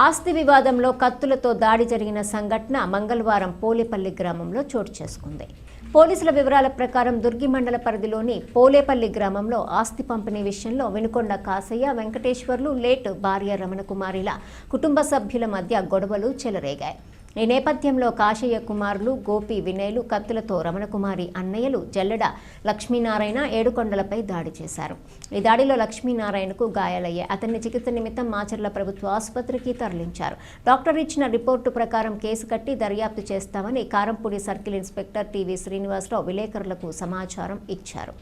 ఆస్తి వివాదంలో కత్తులతో దాడి జరిగిన సంఘటన మంగళవారం పోలేపల్లి గ్రామంలో చోటు చేసుకుంది. పోలీసుల వివరాల ప్రకారం దుర్గి మండల పరిధిలోని పోలేపల్లి గ్రామంలో ఆస్తి పంపిణీ విషయంలో వినుకొండ కాసయ్య, వెంకటేశ్వర్లు, లేట్ భార్య రమణకుమారిల కుటుంబ సభ్యుల మధ్య గొడవలు చెలరేగాయి. ఈ నేపథ్యంలో కాశయ్య కుమారులు గోపి, వినయ్లు కత్తులతో రమణకుమారి అన్నయ్యలు జల్లెడ లక్ష్మీనారాయణ ఏడుకొండలపై దాడి చేశారు. ఈ దాడిలో లక్ష్మీనారాయణకు గాయాలయ్యాయి. అతన్ని చికిత్స నిమిత్తం మాచర్ల ప్రభుత్వ ఆసుపత్రికి తరలించారు. డాక్టర్ ఇచ్చిన రిపోర్టు ప్రకారం కేసు కట్టి దర్యాప్తు చేస్తామని Karampudi circle inspector TV Srinivasarao విలేకరులకు సమాచారం ఇచ్చారు.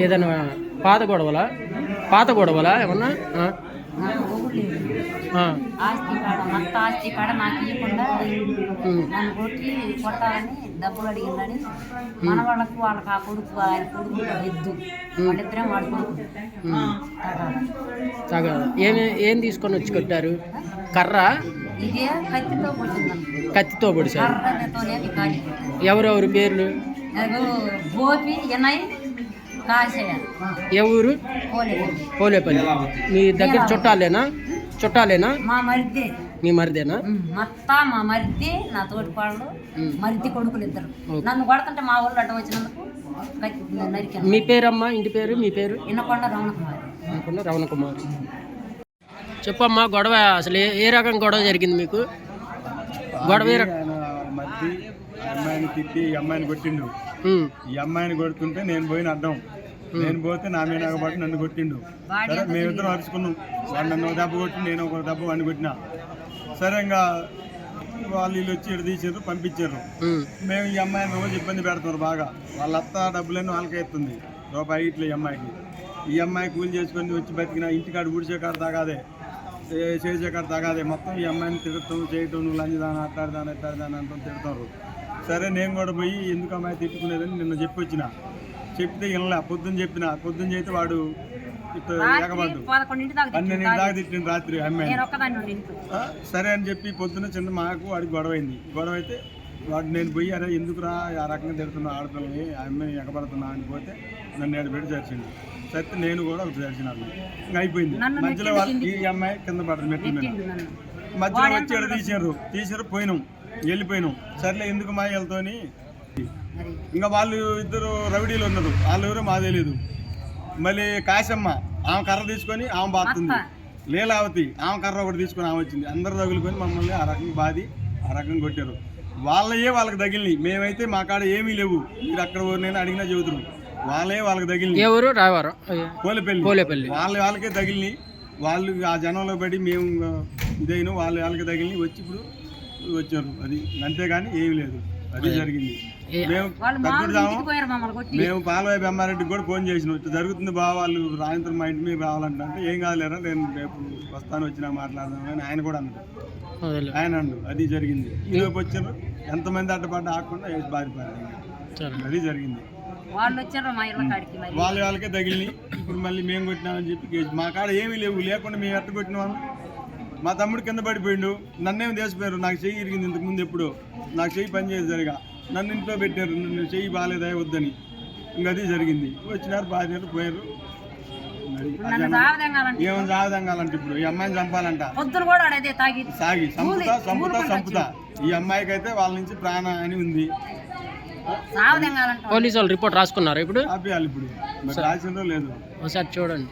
ఏదైనా పాత గొడవలా ఏమన్నా ఆస్తి కాడ నాకు ఇవ్వకుండా నన్ను కొట్టి కొట్టాలని డబ్బులు అడిగిందని మన వాళ్ళకు ఆ కొడుకు ఆయన కొడుకు ఎద్దు వాళ్ళిద్దరే వాడు కొడుకు ఏం తీసుకొని వచ్చి కొట్టారు? కర్ర? ఇదే కత్తితో కొట్టింది. కత్తితో పొడిచారు. ఎవరెవరు పేర్లు? గోపి, వినయ్, కాశయ్య. ఏ ఊరు? పోలేపల్లి. మీ దగ్గర చుట్టాలేనా? మా మరిది. మీ మరిదేనా? మా మరిది, నా తోటి పాళ్ళు, మరిది కొడుకులు ఇద్దరు. నన్ను కొడుతుంటే మా ఊళ్ళో అడ్డం వచ్చినందుకు నరికాను. మీ పేరమ్మా? ఇంటి పేరు? మీ పేరు? వినకొండ రమణకుమారి. రమణకుమారి. చెప్పమ్మా, గొడవ అసలు ఏ రకం గొడవ జరిగింది మీకు? గొడవ అమ్మాయిని తిట్టి ఈ అమ్మాయిని కొట్టిండు. ఈ అమ్మాయిని కొడుతుంటే నేను పోయిన అడ్డం. నేను పోతే నా మీద నాగబట్టి నన్ను కొట్టిండు. సరే మేమిద్దరం అరుచుకున్నాం. వాడు నన్ను ఒక దెబ్బ కొట్టి, నేను ఒక దెబ్బ వాడిని కొట్టినా. సరే ఇంకా వాళ్ళు వీళ్ళు వచ్చి ఇక్కడ తీసారు, పంపించారు. మేము ఈ అమ్మాయిని రోజు ఇబ్బంది పెడుతున్నారు బాగా. వాళ్ళ అత్త డబ్బులన్నీ వాళ్ళకే ఎత్తుంది. రూపాయి ఇట్లా ఈ అమ్మాయి కూలి చేసుకొని వచ్చి బతికిన ఇంటికాడ ఊడిచే కాడ తాగాదే, చేసే కాడ తాగాదే. మొత్తం ఈ అమ్మాయిని తిడతాం, చేయటం, నువ్వు లంజదాని అట్టాడదాని ఎట్టాడదాని అంటాం, తిడతారు. సరే నేను కూడా పోయి ఎందుకు అమ్మాయి తిట్టుకునేదని నిన్న చెప్పొచ్చిన. చెప్తే ఇలా పొద్దున్న చెప్పిన. పొద్దున్న చేస్తే వాడు ఎగబడ్డు. 12 దాకా తిట్టిన రాత్రి అమ్మాయి. సరే అని చెప్పి పొద్దున్న చిన్న మాకు వాడికి గొడవ అయింది. గొడవ అయితే వాడు నేను పోయి అరే ఎందుకురా ఆ రకంగా తిడుతున్నా ఆడపిల్లని, ఆ అమ్మాయిని ఎగబడుతున్నా అని పోతే నన్ను ఏడు చరిచింది. సరే నేను కూడా ఒక చరిచినాను. ఇంకా అయిపోయింది. మధ్యలో ఈ అమ్మాయి కింద పడదు మెట్ల మీద. మధ్యలో వచ్చి తీసారు పోయినాం, వెళ్ళిపోయినాం. సర్లే ఎందుకు మా వెళ్తాని. ఇంకా వాళ్ళు ఇద్దరు రౌడీలు ఉన్నారు. వాళ్ళు ఎవరో మాకు తెలియదు. మళ్ళీ కాశమ్మ ఆమె కర్ర తీసుకొని ఆమె బాగుతుంది. లీలావతి ఆమె కర్ర ఒకటి తీసుకొని ఆమె వచ్చింది. అందరు తగులుకొని మమ్మల్ని ఆ రకంగా బాది ఆ రకంగా కొట్టారు. వాళ్ళకి తగిలినాయి. మేమైతే మా కాడ ఏమీ లేవు. మీరు అక్కడ నేను అడిగినా చెబుతారు. వాళ్ళకి తగిలినాయి. ఎవరు? రాయవరం, పోలేపల్లి. వాళ్ళకే తగిలినాయి. వాళ్ళు ఆ జనంలో పడి మేము ఇదైనా వాళ్ళకి తగిలినాయి. వచ్చి ఇప్పుడు వచ్చారు. అది అంతేగాని ఏమీ లేదు. అది జరిగింది. మేము పాలవాయి బెమ్మారెడ్డికి కూడా ఫోన్ చేసినాం. ఇట్లా జరుగుతుంది బాగా, వాళ్ళు సాయంత్రం మా ఇంటి మీద రావాలంటే ఏం కాదులేరా నేను రేపు వస్తాను, వచ్చినా మాట్లాడదాం అని ఆయన కూడా అన్నాడు. ఆయన అన్నాడు. అది జరిగింది. ఈలోపు వచ్చారు. ఎంతమంది అడ్డపడ్డ ఆకుండా వేసి బాధిపడ్డారు. అది జరిగింది. వాళ్ళకే తగిలినాయి. ఇప్పుడు మళ్ళీ మేము కొట్టినామని చెప్పి మా కాడ ఏమీ లేవు. లేకుండా మేము ఎట్ట కొట్టినాము. మా తమ్ముడు కింద పడిపోయిండు. నన్నేమి తీసిపోయారు. నాకు చెయ్యి ఇరిగింది ఇంతకుముందు. ఎప్పుడు నాకు చెయ్యి పనిచేయదు సరిగా. నన్ను ఇంట్లో పెట్టారు. నన్ను చెయ్యి బాగాలేదా వద్దని. ఇంకా అది జరిగింది. వచ్చినారు, బాధ్యతలు పోయారు. ఏమైనా సాగదంగాలంటే ఇప్పుడు ఈ అమ్మాయిని చంపాలంట. సాగి చంపుతా. ఈ అమ్మాయికి అయితే వాళ్ళ నుంచి ప్రాణ అని ఉంది. పోలీసు వాళ్ళు రిపోర్ట్ రాసుకున్నారు. ఇప్పుడు ఆపేయాలి. ఇప్పుడు రాసిందో లేదు ఒకసారి చూడండి.